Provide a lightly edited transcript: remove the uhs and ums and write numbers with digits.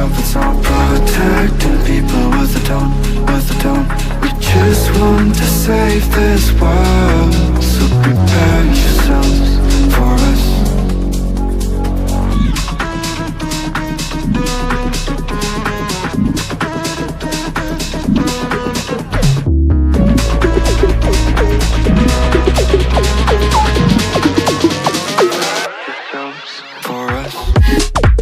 comfort zone, protecting people with a tone, with a tone. We just want to save this world, so prepare yourselves for us. For us.